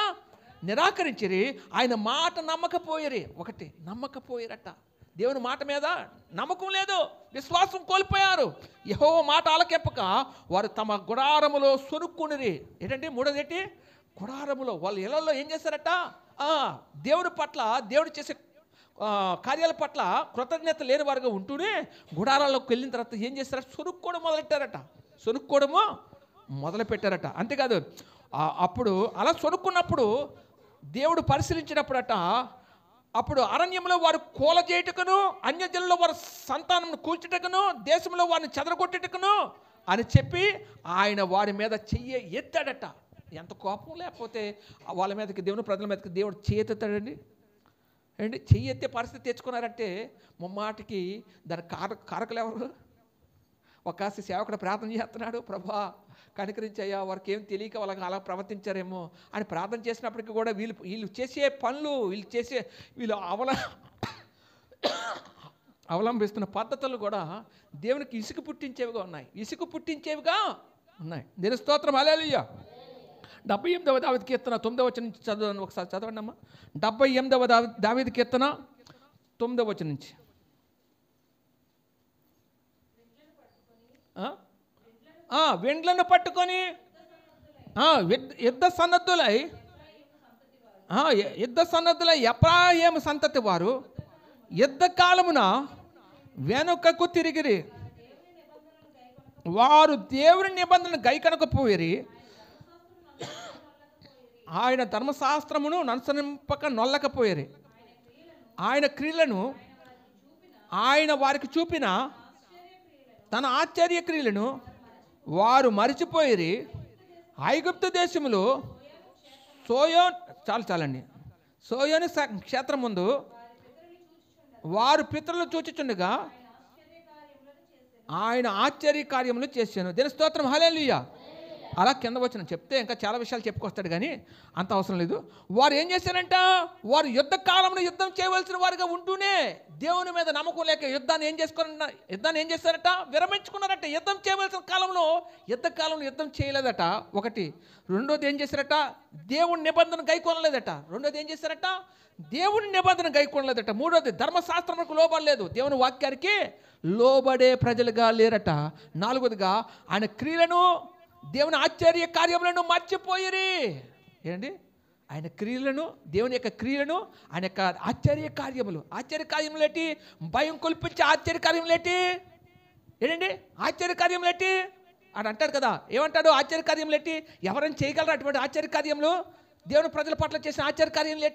నిరాకరించిరి. ఆయన మాట నమ్మకపోయారట. దేవుని మాట మీద నమ్మకం లేదు, విశ్వాసం కోల్పోయారు. యెహోవా మాట ఆలకింపక వారు తమ గుడారములో సొనుక్కునిరి. ఏంటంటే మూడోది గుడారములో వాళ్ళ ఇళ్లలో ఏం చేశారట? దేవుడి పట్ల దేవుడు చేసే కార్యాల పట్ల కృతజ్ఞత లేని వారుగా ఉంటూనే గుడారాల్లోకి వెళ్ళిన తర్వాత ఏం చేస్తారట? సొనుక్కోవడం మొదలెట్టారట. సొనుక్కోవడము మొదలు పెట్టారట. అంతేకాదు, అప్పుడు అలా సొనుక్కున్నప్పుడు దేవుడు పరిశీలించినప్పుడట, అప్పుడు అరణ్యంలో వారు కూల చేయుటకును, అన్యజనుల్లో వారి సంతానం కూల్చుటకును, దేశంలో వారిని చెదరగొట్టుటకును అని చెప్పి ఆయన వారి మీద చెయ్యి ఎత్తాడట. ఎంత కోపం! లేకపోతే వాళ్ళ మీదకి, దేవుని ప్రజల మీదకి దేవుడు చేయెత్తాడండి అండి. చెయ్యి ఎత్తే పరిస్థితి తెచ్చుకున్నారంటే ముమ్మాటికి దాని కారకులు ఎవరు? ఒక సేవకుడు ప్రార్థన చేస్తున్నాడు, ప్రభా కనికరించయ్యా, వారికి ఏం తెలియక వాళ్ళకి అలా ప్రవర్తించారేమో అని ప్రార్థన చేసినప్పటికీ కూడా వీళ్ళు చేసే పనులు, వీళ్ళు అవలంబిస్తున్న పద్ధతులు కూడా దేవునికి ఇసుక పుట్టించేవిగా ఉన్నాయి. దీని స్తోత్రం, హల్లెలూయా. 78వ దావీదు కీర్తన 9వ వచనం నుంచి చదవండి, ఒకసారి చదవండి అమ్మా. 78వ దావీదు కీర్తన 9వ వచనం నుంచి. వెండ్లను పట్టుకొని యుద్ధ సన్నద్ధులై ఎఫ్రాయిము సంతతి వారు యుద్ధ కాలమున వెనుకకు తిరిగిరి. వారు దేవుని నిబంధనను గైకొనకపోయిరి. ఆయన ధర్మశాస్త్రమును అనుసరింపక నొల్లకపోయిరి. ఆయన క్రియలను, ఆయన వారికి చూపిన తన ఆశ్చర్య క్రియలను వారు మరిచిపోయిరి. ఐగుప్తు దేశములో సోయోను క్షేత్రం ముందు వారు పితరులు చూచుచుండగా ఆయన ఆశ్చర్య కార్యములు చేశాను. దీని స్తోత్రం, హల్లెలూయా. అలా కింద వచ్చిన చెప్తే ఇంకా చాలా విషయాలు చెప్పుకొస్తాడు, కానీ అంత అవసరం లేదు. వారు ఏం చేశారంట? వారు యుద్ధ కాలంలో యుద్ధం చేయవలసిన వారుగా ఉంటూనే దేవుని మీద నమ్మకం లేక యుద్ధాన్ని ఏం చేశారట? విరమించుకున్నారట. యుద్ధం చేయవలసిన కాలంలో యుద్ధం చేయలేదట, ఒకటి. రెండోది ఏం చేశారట? దేవుని నిబంధన గైకొనలేదట. మూడోది ధర్మశాస్త్రములకు లోబడలేదు, దేవుని వాక్యానికి లోబడే ప్రజలుగా లేరట. నాలుగోదిగా ఆయన క్రియలను, దేవుని ఆశ్చర్య కార్యములను మర్చిపోయిరి. ఏంటి? ఆయన క్రియలను, దేవుని యొక్క క్రియలను, ఆయన యొక్క ఆశ్చర్య కార్యములు ఏంటి? భయం కొల్పించే ఆశ్చర్య కార్యములు ఏంటండి? ఆశ్చర్య కార్యములు అని అంటాడు కదా. ఏమంటాడు? ఆశ్చర్య కార్యములు ఎవరైనా చేయగలరు అటువంటి ఆశ్చర్య కార్యములు? దేవుని ప్రజల పట్ల చేసిన ఆశ్చర్య కార్యములు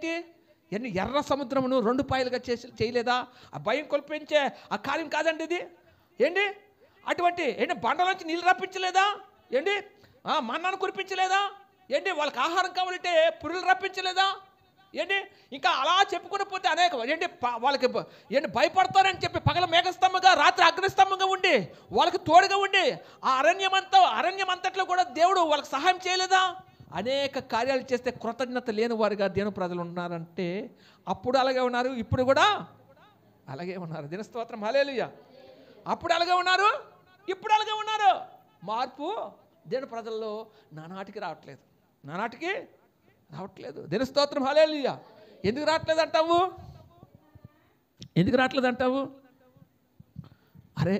ఎన్ని? ఎర్ర సముద్రమును 2 పాయలుగా చేయలేదా? ఆ భయం కొల్పించే ఆ కార్యం కాదండి ఇది. ఏంటి? అటువంటి బండలోంచి నీళ్ళు రప్పించలేదా? ఏంటి? మన్నాను కురిపించలేదా? ఏంటి? వాళ్ళకి ఆహారం కావాలంటే పురులు రప్పించలేదా? ఏంటి? ఇంకా అలా చెప్పుకుని పోతే అనేక వాళ్ళకి భయపడతారని చెప్పి పగల మేఘస్తంభంగా, రాత్రి అగ్నిస్తంభంగా ఉండి వాళ్ళకి తోడుగా ఉండి ఆ అరణ్యమంతట్లో కూడా దేవుడు వాళ్ళకి సహాయం చేయలేదా? అనేక కార్యాలు చేస్తే కృతజ్ఞత లేని వారుగా దేవుని ప్రజలు ఉన్నారంటే అప్పుడు అలాగే ఉన్నారు, ఇప్పుడు కూడా అలాగే ఉన్నారు. దీని స్తోత్రం, హల్లెలూయా. అప్పుడు అలాగే ఉన్నారు, ఇప్పుడు అలాగే ఉన్నారు. మార్పు దేవుని ప్రజల్లో నానాటికి రావట్లేదు. దేవుని స్తోత్రం, హల్లెలూయా. ఎందుకు రావట్లేదు అంటావు? అరే,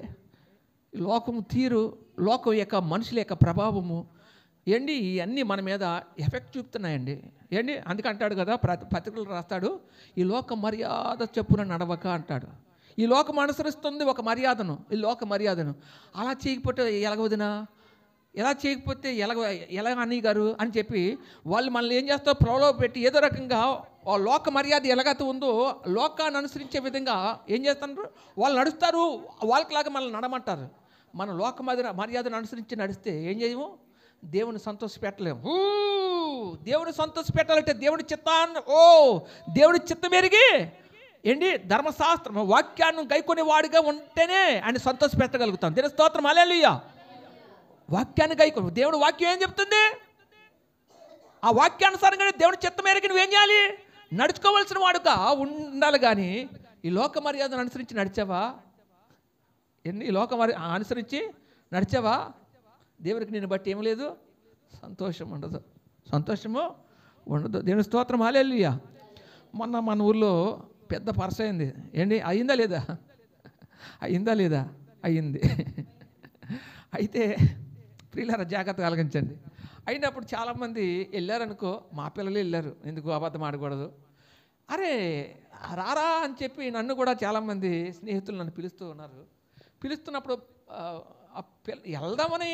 లోకం తీరు, లోకం యొక్క మనుషుల యొక్క ప్రభావము ఇవన్నీ మన మీద ఎఫెక్ట్ చూపుతున్నాయండి. అందుకంటాడు కదా, పత్రికలు రాస్తాడు, ఈ లోక మర్యాద చెప్పున నడవక అంటాడు. ఈ లోకం అనుసరిస్తుంది ఒక మర్యాదను, ఈ లోక మర్యాదను. అలా చేయకపోతే ఎలా చేయకపోతే ఎలాగ అని గారు అని చెప్పి వాళ్ళు మనల్ని ఏం చేస్తారో ప్రలోభ పెట్టి ఏదో రకంగా ఆ లోక మర్యాద ఎలాగైతే ఉందో లోకాన్ని అనుసరించే విధంగా ఏం చేస్తున్నారు? వాళ్ళు నడుస్తారు, వాళ్ళకిలాగా మనల్ని నడమంటారు. మన లోక మర్యాదను అనుసరించి నడిస్తే ఏం చేయము? దేవుని సంతోషపెట్టలేము. దేవుని సంతోషపెట్టాలంటే దేవుని చిత్తం ఎరిగి ధర్మశాస్త్రం వాక్యాన్ని గైకొనే వాడిగా ఉంటేనే ఆయన సంతోషపెట్టగలుగుతాం. దీని స్తోత్రం, హల్లెలూయా. వాక్యాన్ని గైకొను. దేవుడు వాక్యం ఏం చెప్తుంది? ఆ వాక్యానుసారంగానే దేవుని చిత్తం మేరకు నువ్వేం చేయాలి? నడుచుకోవాల్సిన వాడుగా ఉండాలి. కానీ ఈ లోక మర్యాదను అనుసరించి నడిచావా? ఈ లోక అనుసరించి నడిచావా? దేవుడికి నిన్ను బట్టి ఏం లేదు, సంతోషము ఉండదు. దేవుని స్తోత్రం, హల్లెలూయా. మన ఊర్లో పెద్ద పరస అయింది. అయిందా లేదా? అయింది. అయితే ప్రియులారా, జాగ్రత్త కలిగించండి. అయినప్పుడు చాలామంది వెళ్ళారనుకో, మా పిల్లలు వెళ్ళారు, ఎందుకు అబద్ధం ఆడకూడదు. అరే, రారా అని చెప్పి నన్ను కూడా చాలామంది స్నేహితులు నన్ను పిలుస్తూ ఉన్నారు. పిలుస్తున్నప్పుడు వెళ్దామని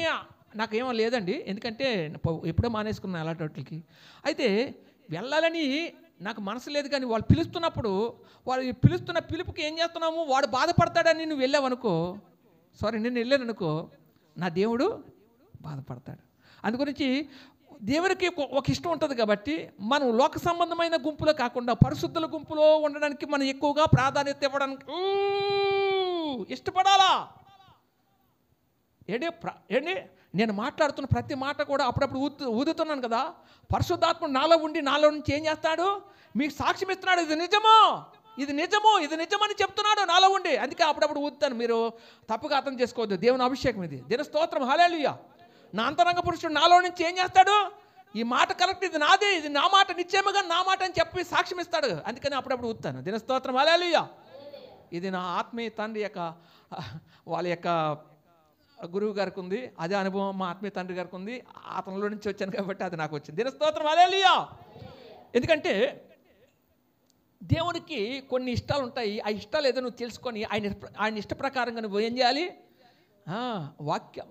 నాకేమో లేదండి, ఎందుకంటే ఎప్పుడో మానేసుకున్నాను అలాంటి వాటికి. అయితే వెళ్ళాలని నాకు మనసు లేదు, కానీ వాళ్ళు పిలుస్తున్నప్పుడు వాళ్ళు పిలుస్తున్న పిలుపుకి ఏం చేస్తున్నాము, వాడు బాధపడతాడని నువ్వు వెళ్ళావనుకో, నేను వెళ్ళాను అనుకో, నా దేవుడు బాధపడతాడు. అందుగురించి దేవునికి ఒక ఇష్టం ఉంటుంది కాబట్టి మనం లోక సంబంధమైన గుంపులో కాకుండా పరిశుద్ధుల గుంపులో ఉండడానికి మనం ఎక్కువగా ప్రాధాన్యత ఇవ్వడానికి ఇష్టపడాలా. ఏంటి నేను మాట్లాడుతున్న ప్రతి మాట కూడా అప్పుడప్పుడు ఊదుతున్నాను కదా, పరిశుద్ధాత్మ నాలో ఉండి నాలో నుంచి ఏం చేస్తాడు, మీకు సాక్ష్యం ఇస్తున్నాడు, ఇది నిజమో, ఇది నిజమో, ఇది నిజమని చెప్తున్నాడు నాలో ఉండి. అందుకే అప్పుడప్పుడు ఊదుతాను, మీరు తప్పుగా అర్థం చేసుకోవద్దు. దేవుని అభిషేకం ఇది, దేవుని స్తోత్రం, హల్లెలూయా. నా అంతరంగ పురుషుడు నాలో నుంచి ఏం చేస్తాడు, ఈ మాట కరెక్ట్, ఇది నాదే, ఇది నా మాట, నిశ్చయముగా నా మాట అని చెప్పి సాక్ష్యం ఇస్తాడు. అందుకని అప్పుడప్పుడు ఊదుతాను. దేవుని స్తోత్రం, హల్లెలూయా. ఇది నా ఆత్మీయ తండ్రి యొక్క వాళ్ళ యొక్క గురువు గారికి ఉంది, అదే అనుభవం మా ఆత్మీయ తండ్రి గారికి ఉంది. అతనిలో నుంచి వచ్చాను కాబట్టి అది నాకు వచ్చింది. దేవుని స్తోత్రం, హల్లెలూయా. ఎందుకంటే దేవునికి కొన్ని ఇష్టాలు ఉంటాయి. ఆ ఇష్టాలు ఏదో నువ్వు తెలుసుకొని ఆయన ఇష్ట ప్రకారంగా నువ్వు ఏం చేయాలి.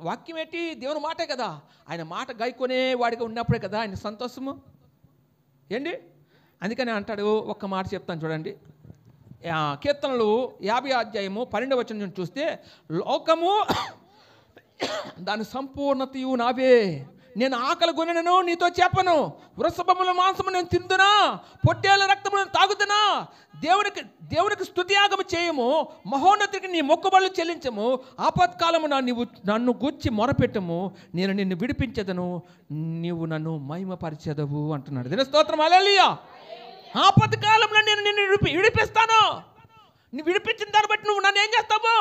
వాక్యం ఏంటి, దేవుని మాటే కదా. ఆయన మాట గాయకొనే వాడిగా ఉన్నప్పుడే కదా ఆయన సంతోషము. ఏంటి అందుకని అంటాడు, ఒక్క మాట చెప్తాను చూడండి. కీర్తనలు 50 అధ్యాయము 12వ వచనం చూస్తే, లోకము దాని సంపూర్ణతయు నావే, నేను ఆకలి గొనెను నీతో చెప్పను, వృషభముల మాంసము నేను తిందునా, పొట్టేల రక్తము నేను తాగుతున్నా. దేవునికి స్తుతియాగము చేయము, మహోన్నతికి నీ మొక్కుబడులు చెల్లించము, ఆపత్కాలము నన్ను గూర్చి మొరపెట్టము, నేను నిన్ను విడిపించదను, నీవు నన్ను మహిమపరిచెదవు అంటున్నాడు. దేవుని స్తోత్రం, హల్లెలూయా. ఆపత్కాలంలో నేను నిన్ను విడిపిస్తాను. నువ్వు విడిపించిన దాన్ని బట్టి నువ్వు నన్ను ఏం చేస్తావు,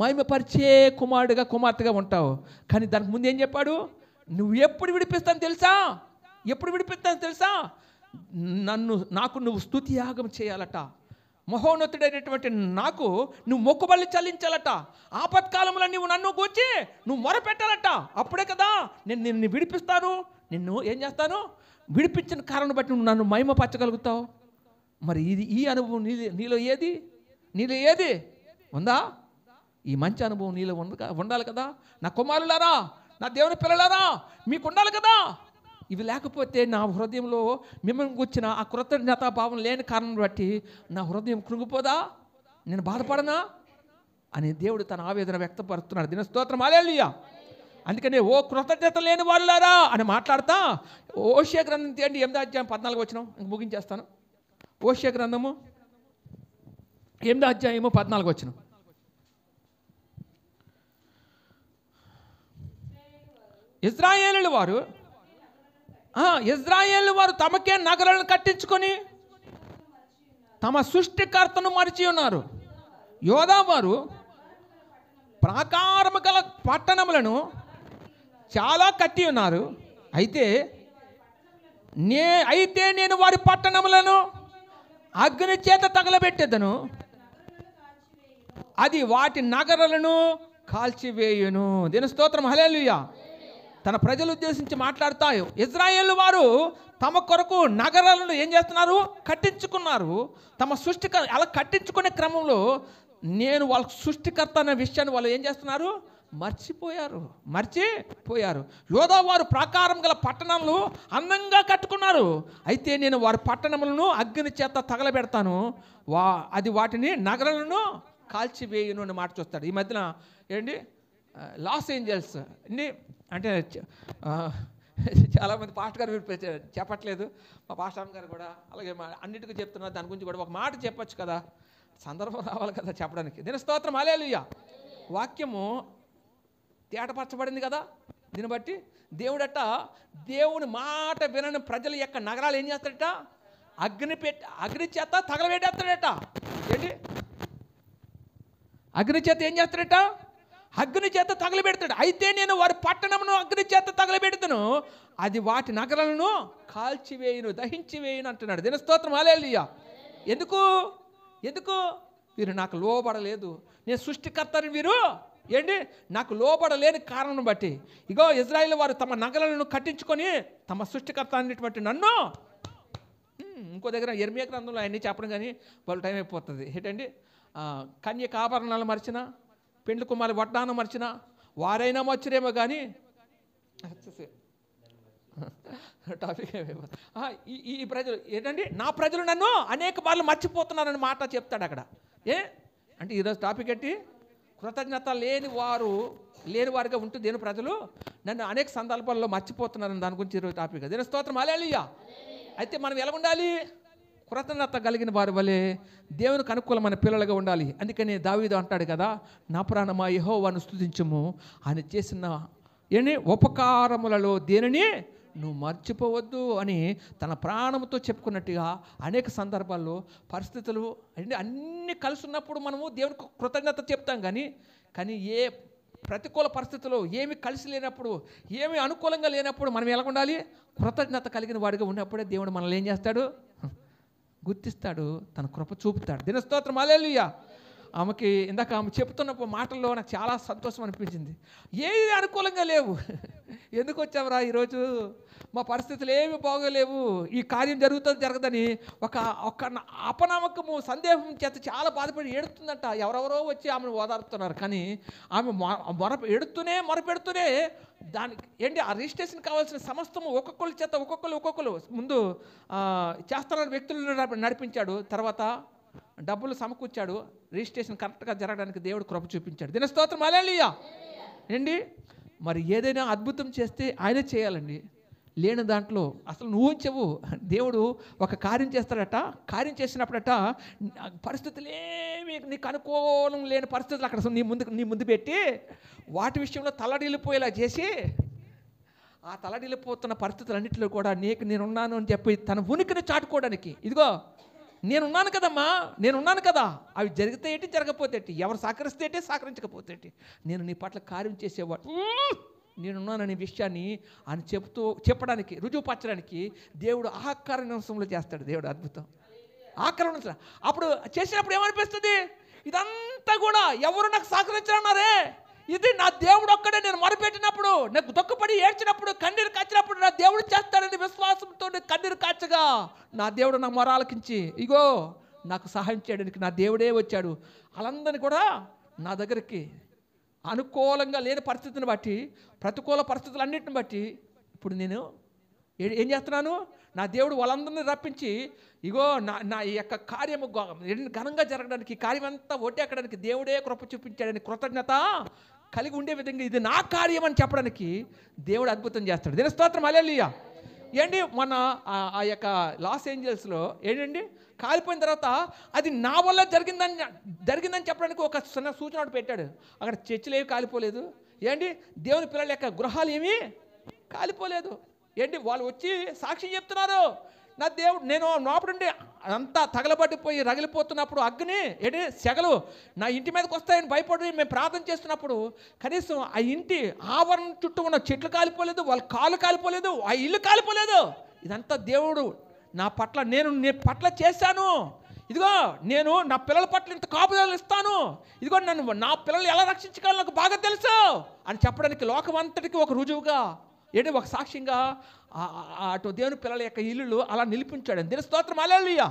మహిమపరిచే కుమారుడుగా కుమార్తెగా ఉంటావు. కానీ దానికి ముందు ఏం చెప్పాడు, నువ్వు ఎప్పుడు విడిపిస్తాను తెలుసా, ఎప్పుడు విడిపిస్తాను తెలుసా, నాకు నువ్వు స్తుతి యాగం చేయాలట, మహోన్నతుడైనటువంటి నాకు నువ్వు మొక్కుబళ్ళు చెల్లించాలట, ఆపత్కాలంలో నువ్వు నన్ను గూర్చి నువ్వు మొరపెట్టాలట. అప్పుడే కదా నేను నిన్ను విడిపిస్తాను, నిన్ను ఏం చేస్తాను, విడిపించిన కారణం బట్టి నువ్వు నన్ను మహిమపరచగలుగుతావు. మరి ఈ అనుభవం నీలో ఏది ఉందా? ఈ మంచి అనుభవం నీలో ఉండాలి కదా. నా కుమారులారా, నా దేవుని పిల్లలారా, మీకు ఉండాలి కదా. ఇవి లేకపోతే నా హృదయంలో మిమ్మల్ని కూర్చిన ఆ కృతజ్ఞతా భావం లేని కారణం బట్టి నా హృదయం కృంగిపోదా, నేను బాధపడనా అని దేవుడు తన ఆవేదన వ్యక్తపరుస్తున్నాడు. దేవుని స్తోత్రం, హల్లెలూయా. అందుకనే ఓ కృతజ్ఞత లేని వాళ్ళారా అని మాట్లాడతా హోషేయ గ్రంథం తీయండి, 8వ అధ్యాయం 14వ వచనం, ఇంక ముగించేస్తాను. హోషేయ గ్రంథము 8వ అధ్యాయము 14వ వచనం. ఇశ్రాయేలు వారు తమకే నగరాలను కట్టించుకొని తమ సృష్టికర్తను మరిచి ఉన్నారు. యోధా వారు ప్రాకారము గల పట్టణములను చాలా కట్టి ఉన్నారు. అయితే నేను వారి పట్టణములను అగ్ని చేత తగలబెట్టెదను, అది వాటి నగరాలను కాల్చివేయును. దీని స్తోత్రం, హల్లెలూయా. తన ప్రజలు ఉద్దేశించి మాట్లాడతాయి. ఇశ్రాయేలు వారు తమ కొరకు నగరాలను ఏం చేస్తున్నారు, కట్టించుకున్నారు. తమ అలా కట్టించుకునే క్రమంలో నేను వాళ్ళ సృష్టికర్త అనే విషయాన్ని వాళ్ళు ఏం చేస్తున్నారు, మర్చిపోయారు. యోధా వారు ప్రాకారం గల పట్టణాలు అందంగా కట్టుకున్నారు. అయితే నేను వారి పట్టణములను అగ్ని చేత తగలబెడతాను, అది వాటిని నగరాలను కాల్చివేయును అని మాట చూస్తాడు. ఈ మధ్యన ఏంటి లాస్ ఏంజల్స్ అండి అంటే చాలామంది పాస్టర్ గారు చెప్పట్లేదు, మా పాస్టర్ గారు కూడా అలాగే అన్నిటికీ చెప్తున్నారు. దాని గురించి కూడా ఒక మాట చెప్పొచ్చు కదా, సందర్భం రావాలి కదా చెప్పడానికి. దీని స్తోత్రం, హల్లెలూయా. వాక్యము తేటపరచబడింది కదా. దీన్ని బట్టి దేవుడట దేవుని మాట వినని ప్రజల యొక్క నగరాలు ఏం చేస్తాడట, అగ్ని చేత తగలబెట్టేస్తాడట. ఏంటి అగ్ని చేత ఏం చేస్తాడట, అగ్ని చేత తగలబెడతాడు. అయితే నేను వారి పట్టణమును అగ్ని చేత తగలబెడతాను, అది వాటి నగరాలను కాల్చివేయును, దహించివేయును అంటున్నాడు. దీని స్తోత్రం, హల్లెలూయా. ఎందుకు వీరు నాకు లోబడలేదు, నేను సృష్టికర్తని, వీరు ఏంటి నాకు లోబడలేని కారణం బట్టి ఇగో ఇశ్రాయేలు వారు తమ నగరాలను కట్టించుకొని తమ సృష్టికర్త అనేటువంటి నన్ను ఇంకో దగ్గర యెర్మీయా గ్రంథంలో అన్నీ చెప్పడం కానీ వాళ్ళు టైం అయిపోతుంది. ఏంటండి, కన్యక ఆభరణాలు మర్చిన, పెండ్లి కుమారి వడ్డానం మర్చిన వారైనా మర్చిరేమో కానీ టాపిక్ ఈ ప్రజలు ఏంటండి, నా ప్రజలు నన్ను అనేక మార్లు మర్చిపోతున్నారని మాట చెప్తాడు అక్కడ. అంటే ఈరోజు టాపిక్ ఏంటి, కృతజ్ఞత లేని వారిగా ఉంటుంది దేని ప్రజలు నన్ను అనేక సందర్భాల్లో మర్చిపోతున్నారని దాని గురించి ఈరోజు టాపిక్. దేని స్తోత్రం, హల్లెలూయా. అయితే మనం ఎలా ఉండాలి, కృతజ్ఞత కలిగిన వారి వలె దేవునికి అనుకూలమైన పిల్లలుగా ఉండాలి. అందుకని దావీదు అంటాడు కదా, నా ప్రాణమా యెహోవాను స్తుతించుము, ఆయన చేసిన ఉపకారములలో దేనిని నువ్వు మర్చిపోవద్దు అని తన ప్రాణంతో చెప్పుకున్నట్టుగా అనేక సందర్భాల్లో పరిస్థితులు అన్నీ కలిసి ఉన్నప్పుడు మనము దేవునికి కృతజ్ఞత చెప్తాం. కానీ ఏ ప్రతికూల పరిస్థితుల్లో ఏమి కలిసి లేనప్పుడు, ఏమి అనుకూలంగా లేనప్పుడు మనం ఎలా ఉండాలి, కృతజ్ఞత కలిగిన వాడిగా ఉన్నప్పుడే దేవుడు మనల్ని ఏం చేస్తాడు, గుర్తిస్తాడు, తన కృప చూపుతాడు. దిన స్తోత్రం, హల్లెలూయా. ఆమెకి ఇందాక ఆమె చెప్తున్నప్పుడు మాటల్లో నాకు చాలా సంతోషం అనిపించింది. ఏది అనుకూలంగా లేవు, ఎందుకు వచ్చావురా ఈరోజు, మా పరిస్థితులు ఏమి బాగోలేవు, ఈ కార్యం జరుగుతుంది జరగదని ఒక అపనమ్మకము సందేహం చేత చాలా బాధపడి ఏడుతుందంట. ఎవరెవరో వచ్చి ఆమెను ఓదారుతున్నారు, కానీ ఆమె మొరపెడుతూనే దానికి ఏంటి, ఆ రిజిస్ట్రేషన్ కావాల్సిన సమస్తము ఒక్కొక్కరి చేత ఒక్కొక్కరు ముందు చేస్తున్న వ్యక్తులను నడిపించాడు. తర్వాత డబ్బులు సమకూర్చాడు. రిజిస్ట్రేషన్ కరెక్ట్గా జరగడానికి దేవుడు కృప చూపించాడు. దిన స్తోత్రం, హల్లెలూయా. ఏంటి మరి ఏదైనా అద్భుతం చేస్తే ఆయనే చేయాలండి. లేని దాంట్లో అసలు నువ్వు ఉంచవు, దేవుడు ఒక కార్యం చేస్తాడట. కార్యం చేసినప్పుడట పరిస్థితులు ఏమి నీకు అనుకూలం లేని పరిస్థితులు అక్కడ నీ ముందు పెట్టి వాటి విషయంలో తల్లడిల్లిపోయేలా చేసి, ఆ తల్లడిల్లిపోతున్న పరిస్థితులన్నింటిలో కూడా నేనున్నాను అని చెప్పి తన ఉనికిని చాటుకోవడానికి, ఇదిగో నేనున్నాను కదమ్మా, నేనున్నాను కదా, అవి జరిగితే ఏంటి జరగకపోతే ఏంటి, ఎవరు సహకరిస్తే ఏంటి సహకరించకపోతే ఏంటి, నేను నీ పట్ల కార్యం చేసేవాడు, నేనున్నాననే విషయాన్ని ఆయన చెప్పడానికి రుజువుపరచడానికి దేవుడు ఆకార నిమిషంలో చేస్తాడు. దేవుడు అద్భుతం ఆకార నిమిషం. అప్పుడు చేసినప్పుడు ఏమనిపిస్తుంది, ఇదంతా కూడా ఎవరు నాకు సహకరించారన్నారే, ఇది నా దేవుడు ఒక్కడే. నేను మొరపెట్టినప్పుడు, నాకు దుఃఖపడి ఏడ్చినప్పుడు, కన్నీరు కాచినప్పుడు నా దేవుడు చేస్తాడని విశ్వాసంతో కన్నీరు కాచగా నా దేవుడు నా మొర ఆలకించి ఇగో నాకు సహాయం చేయడానికి నా దేవుడే వచ్చాడు. వాళ్ళందరినీ కూడా నా దగ్గరికి అనుకూలంగా లేని పరిస్థితిని బట్టి, ప్రతికూల పరిస్థితులన్నింటిని బట్టి ఇప్పుడు నేను ఏం చేస్తున్నాను, నా దేవుడు వాళ్ళందరినీ రప్పించి ఇగో నా ఈ యొక్క కార్యము ఘనంగా జరగడానికి, ఈ కార్యం అంతా ఒట్టెక్కడానికి దేవుడే కృప చూపించాడని కృతజ్ఞత కలిగి ఉండే విధంగా ఇది నా కార్యం అని చెప్పడానికి దేవుడు అద్భుతం చేస్తాడు. దీని స్తోత్రం, హల్లెలూయా. ఏంటి మన ఆ యొక్క లాస్ ఏంజల్స్లో ఏంటండి కాలిపోయిన తర్వాత అది నా వల్ల జరిగిందని చెప్పడానికి ఒక చిన్న సూచన పెట్టాడు. అక్కడ చర్చిలు ఏమి కాలిపోలేదు, ఏంటి దేవుని పిల్లల యొక్క గృహాలు ఏమీ కాలిపోలేదు. ఏంటి వాళ్ళు వచ్చి సాక్షి చెప్తున్నారు, నా దేవుడు నేను లోపడుండి అంతా తగలబడిపోయి రగిలిపోతున్నప్పుడు అగ్ని ఏంటి సెగలు నా ఇంటి మీదకి వస్తాయని భయపడి మేము ప్రార్థన చేస్తున్నప్పుడు కనీసం ఆ ఇంటి ఆవరణ చుట్టూ ఉన్న చెట్లు కాలిపోలేదు, వాళ్ళ కాళ్ళు కాలిపోలేదు, ఆ ఇల్లు కాలిపోలేదు. ఇదంతా దేవుడు నా పట్ల నేను పట్ల చేశాను. ఇదిగో నేను నా పిల్లల పట్ల ఇంత కాపుదలు ఇస్తాను, ఇదిగో నా పిల్లలు ఎలా రక్షించుకోవాలో నాకు బాగా తెలుసు అని చెప్పడానికి లోకం అంతటికి ఒక రుజువుగా ఏంటి ఒక సాక్ష్యంగా అటు దేవుని పిల్లల యొక్క ఇల్లులు అలా నిలిపించాడు. దీని స్తోత్రం, హల్లెలూయా.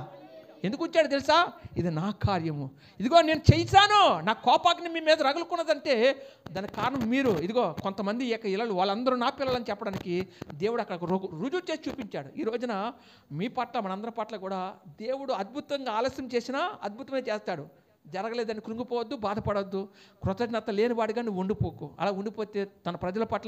ఎందుకు ఉంచాడు తెలుసా, ఇది నా కార్యము, ఇదిగో నేను చేశాను. నా కోపాగ్ని మీ మీద రగులుకున్నదంటే దానికి కారణం మీరు, ఇదిగో కొంతమంది ఈ యొక్క ఇళ్ళు వాళ్ళందరూ నా పిల్లలని చెప్పడానికి దేవుడు అక్కడ రుజువు చేసి చూపించాడు. ఈ రోజున మీ పట్ల మనందరి పట్ల కూడా దేవుడు అద్భుతంగా ఆలస్యం చేసినా అద్భుతమే చేస్తాడు. జరగలేదని కృంగిపోవద్దు, బాధపడవద్దు. కృతజ్ఞత లేనివాడిగా నువ్వు ఉండిపోకు. అలా ఉండిపోతే తన ప్రజల పట్ల